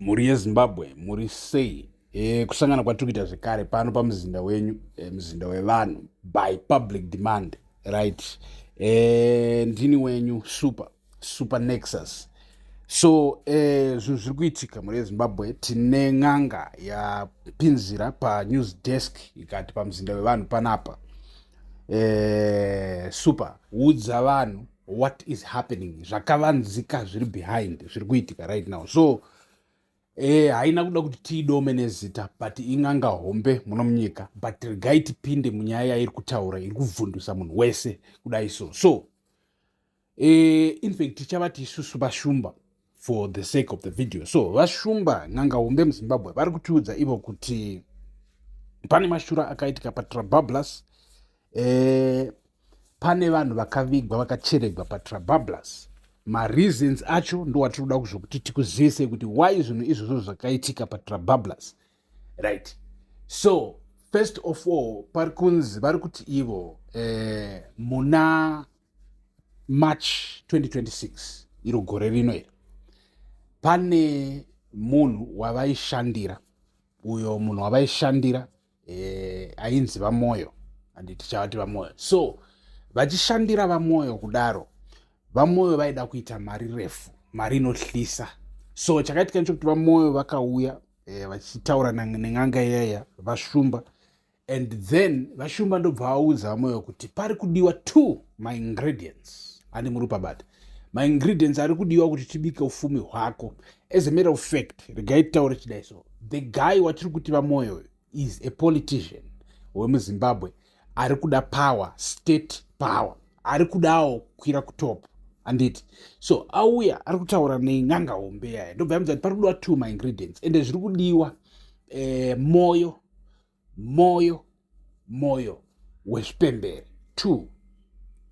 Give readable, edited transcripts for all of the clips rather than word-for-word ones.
Muri yeZimbabwe muri sei kusangana kwatikuita zvekare pano pamuzinda wenyu muzinda wevanhu by public demand, right? Ndini wenyu super nexus. So zvinhu zviri kuitika muri yeZimbabwe, tine n'anga yapinzira panews desk ikati pamuzinda wevanhu panapa, super udza vanhu what is happening, zvakavanzika zviri behind zviri kuitika right now. So haina kuda kuti tiidome nezita but ing'anga hombe muno munyika, but regai tipinde munyaya iri kutaura iri kuvhundusa munhu wese kudai so in fact tichavati isusu vashumba for the sake of the video. So vashumba n'anga hombe muZimbabwe vari kutiudza ivo kuti pane mashura akaitika paTrabablas, pane vanhu vakavigwa vakacheregwa paTrabablas. Mareasons acho ndo watiri kuda kuzokuti tikuzivise kuti why zvinhu izvozvo zvakaitika paTrabablas, right? So first of all pari kunzi vari kuti ivo muna March 2026 iro gore rino iri pane munhu wavaishandira, uyo munhu wavaishandira ainzi Vamoyo, handiti chavati Vamoyo. So vachishandira Vamoyo kudaro, Vamoyo vaida kuita mari refu, mari inohlisa. So chakaitika nchokuti Vamoyo vakauya vachitaura neng'anga iyaya vashumba, and then vashumba ndobva vaudza Vamoyo kuti pari kudiwa 2 ingredients ani muri pabata. Ingredients ari kudiwa kuti tibike ufumi hwako. As a matter of fact, regai taure chidai so, the guy watiri kuti Vamoyo is a politician wemuZimbabwe ari kuda power, state power, ari kudawo kwira kutop, anditi. So auya ari kutaura neng'anga hombe yaya, ndobva yamudza kuti pari kudiwa 2 ingredients, ende zviri kudiwa moyo wezvipembere 2,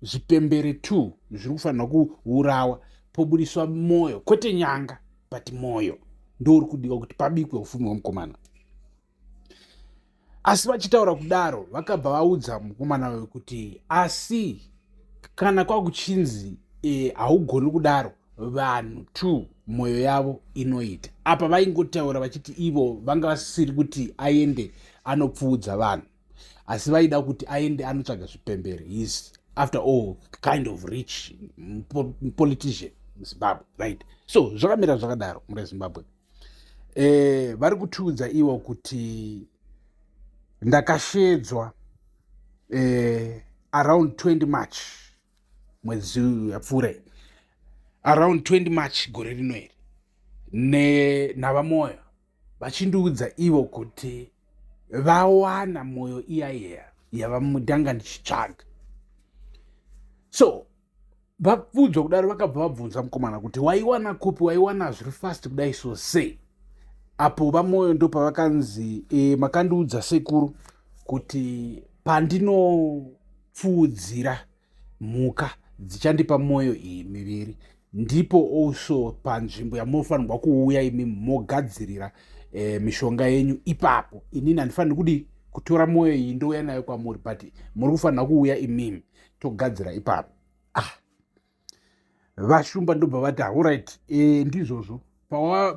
zvipembere 2 zviri kufanira kuurawa pobudiswa moyo, kwete nyanga but moyo ndo uri kudiwa kuti pabikwe ufumi hwemukomana. Asi vachitaura kudaro vakabva vaudza mukomana wewe kuti asi kana kwakuchinzi haugoni kudaro, vanhu 2 mwoyo yavo inoita. Apa vaingotaura vachiti ivo vanga vasiri kuti aende anopfuudza vanhu, asi vaida kuti aende anotsvaga zvipembere. Is after all kind of rich politician muZimbabwe, right? So zvakamira zvakadaro muri Zimbabwe. Vari kutiudza ivo kuti ndakashedzwa around 20 March mwedzi yapfuura, around 20 March gore rino iri navamoyo vachindiudza ivo kuti vawana moyo iyaiya yavamudanga ndichitsvaga. So vabvudzwa kudaro vakabva vabvunza mukomana kuti waiwana kupi, waiwana zviri fast kudai so sei? Apo Vamoyo ndo pavakanzi makandiudza sekuru kuti pandinopfuudzira mhuka dzichandipa moyo iyi miviri ndipo also panzvimbo yamunofanirwa kuuya imi mogadzirira mishonga yenyu, ipapo inini handifaniri kudi kutora moyo iyi ndouya nayo kwamuri, but muri kufanira kuuya imimi togadzira ipapo. Vashumba ndobva vati alright, ndizvozvo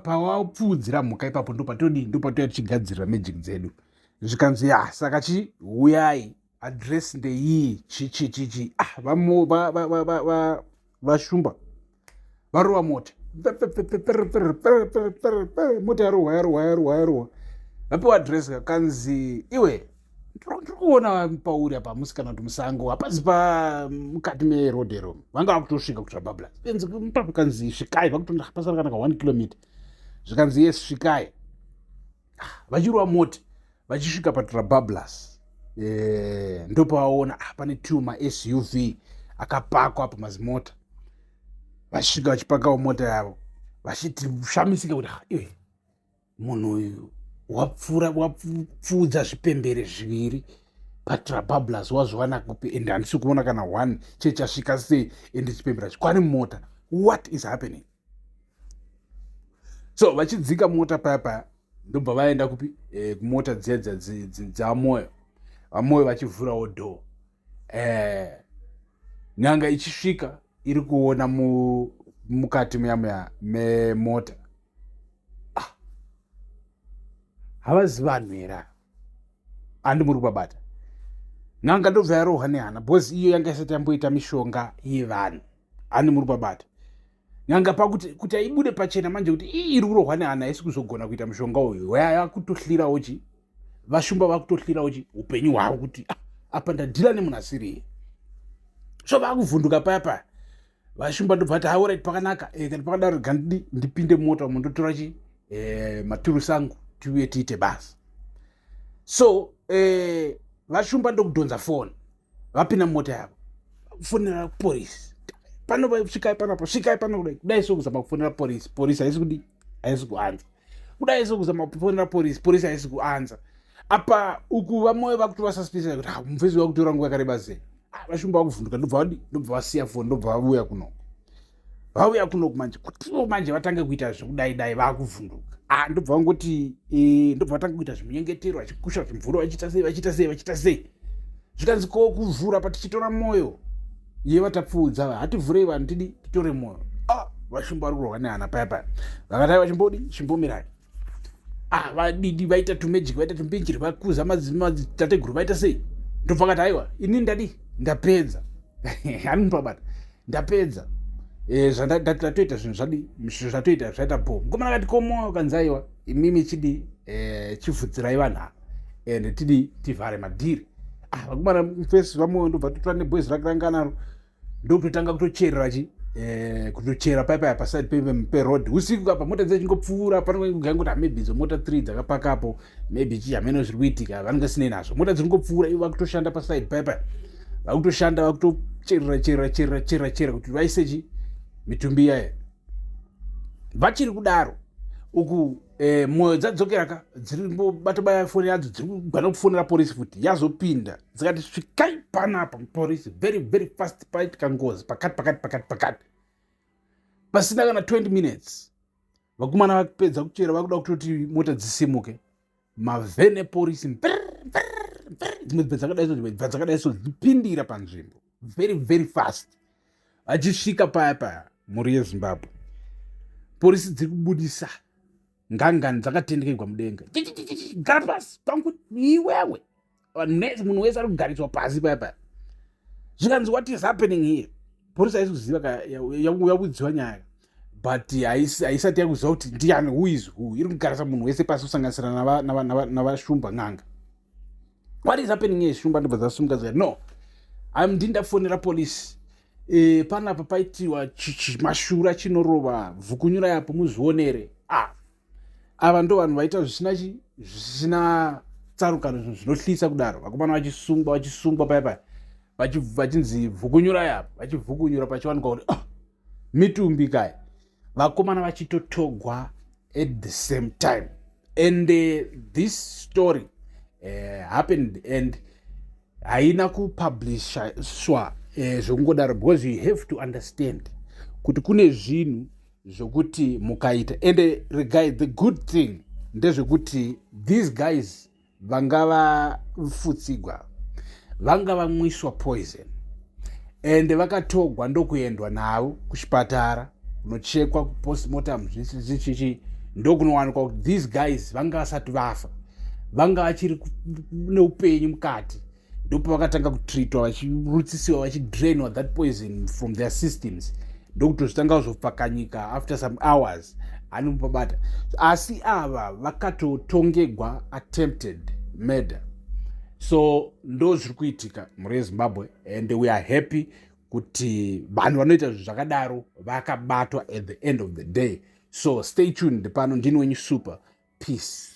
pawapfuudzira mhuka ipapo ndopatoya tichigadzirira magic dzedu. Zvikanzi saka chiuyai address ndeiyi chichi. Vashumba varova mota, mota yarohwa vapewa address kakanzi iwe ndiri kuona pauri apa musikana kuti musango hapazi pa mukati merodhero, vanga vakutosvika kuTrabablas. Ipapo kanzi svikai, vakutopasara kana ka 1 kilometer, zvikanzi yes svikai. Vachirova mota vachisvika paTrabablas, ndopavaona pane 2 SUV akapakwa apa mazimota. Vachisvika vachipakawo mota yavo vachiti shamisika kuti iwe munhu uyu wapfuudza zvipembere 2 paTrabablas wazviwana kupi? Ende handisi kuona kana 1 chasvika sei, ende chipembere chikwani mota. What is happening? So vachidzika mota paya ndobva vaenda kupi kumota dzaMoyo. Vamoyo vachivhurawo door, n'anga ichisvika iri kuona mukati memota havazi vanhu here handi muri kubabata n'anga ndobva yarohwa nehana bhozi iyo yanga isati yamboita mishonga yevanhu handi muri kubabata n'anga pakuti kuti aibude pachena manje kuti iri kurohwa nehana haisi kuzogona kuita mushonga uyu yakutohlirawo chi vashumba vakutohlirawo chi upenyu hwavo kuti apa ndadhila nemunhu asiriye so vakuvhunduka paya paya vashumba ndobva ati haorit pakanaka kana pakadaro gandidi ndipinde mumota umo ndotora chi maturusi angu tiuye tiite basa so vashumba ndokudhonza foni vapinda mumota yavo kufonera polisi pano svikai panapo svikai pano kudai sokuzama kufonera polisi haisi kudi haisi kuanza kudai sokuzama kufonera polisi haisi kuanza apa uku vamwe vakutovasuspisa kuti mufezi wakutora nguva yakareba sei vashumba vakuvhunduka ndobva vasiya foni ndobva vauya kunoku manje kutivo manje vatange kuita zvekudai vakuvhunduka ndobva vangoti ndobva vatange kuita zvimunyengetero vachikusha zvimvura vachita sei zvikanzi ko kuvhura patichitora mwoyo yevatapfuudza hativhurei vanhu titore mwoyo vashumba vari kurohwa nehana paya vakatai vachimbodi chimbomirai vadidi vaita tumejiki vaita tumbinjiri vakuza madzitateguru vaita sei ndobva kati aiwa ini ndapedza hanipabata ndapedza ndatoita zvinhu zvatoita zvaita bo mukomana kati komoyo kanzaiwa imimi chidi chivhudzirai vanhu and tidi tivhare madhiri vakomana mufesi vamoyo ndobva totora nebwezi rake ranga naro ndokutotanga kutocherera kutochera paya paside peroad usiku apa mota dzechingopfuura panoganga kuti maybe idzo mota 3 dzakapakapo maybe chihameno zviri kuitika vanenge sinei nazvo mota dzingopfuura ivo vakutoshanda paside paya vakutoshanda vakutocherera kuti vaise mitumbi yaye vachiri kudaro uku mwoyo dzadzokera dzirimbobata foni yadzo dziri kugwana kufonera polisi futi yazopinda dzikati svikai panapa polisi very very fast paitika ngozi pakati pasina kana 20 minutes vakomana vakupedza kuchera vakuda kutoti mota dzisimuke mavhene epolisi dzimwe dzakadaiso dzipindira panzvimbo very very fast vachisvika paya mhuri yezimbabwe polisi dziri kubudisa ngangani dzakatendekerwa mudenga gara pasi iwewe munhu wese ari kugariswa pasi paya zvikanzi what is happening here polisi haisi kuziva yakudziwa nyaya but haisati yakuziva kuti ndiani who is who iri kugarisa munhu wese pasi kusanganisira navashumba n'anga what is happening here shumba ndobva dzasumuka zika no ndindafonera polisi panapa paitiwa mashura chinorova vhukunyura yapo muzvionere ava ndo vanhu vaita zvisina tsarukano zvinohlisa kudaro vakomana vachisungwa paya vachinzi vhukunyura yapo vachivhukunyura pachiwanikwa kuti mitumbi kaya vakomana vachitotogwa at the same time and this story happened and haina kupublishwa zvokungodaro because you have to understand kuti kune zvinhu zvokuti mukaita and the good thing ndezvekuti these guys vanga vafutsigwa vanga vamwiswa poison and vakatogwa ndokuendwa navo kuchipatara kunochekwa kupostmortem zvichichi ndokunowanikwa kuti these guys vanga vasati vafa vanga vachiri neupenyu mukati ndopa vakatanga kutreatwa vachirutsisiwa vachidrainwa that poison from their systems ndokutozvitanga kuzopfakanyika after some hours hanomubabata asi ava vakatotongegwa attempted murder so ndo zviri kuitika mhuri yezimbabwe and we are happy kuti vanhu vanoita zvinhu zvakadaro vakabatwa at the end of the day so stay tuned pano ndini wenyu super peace.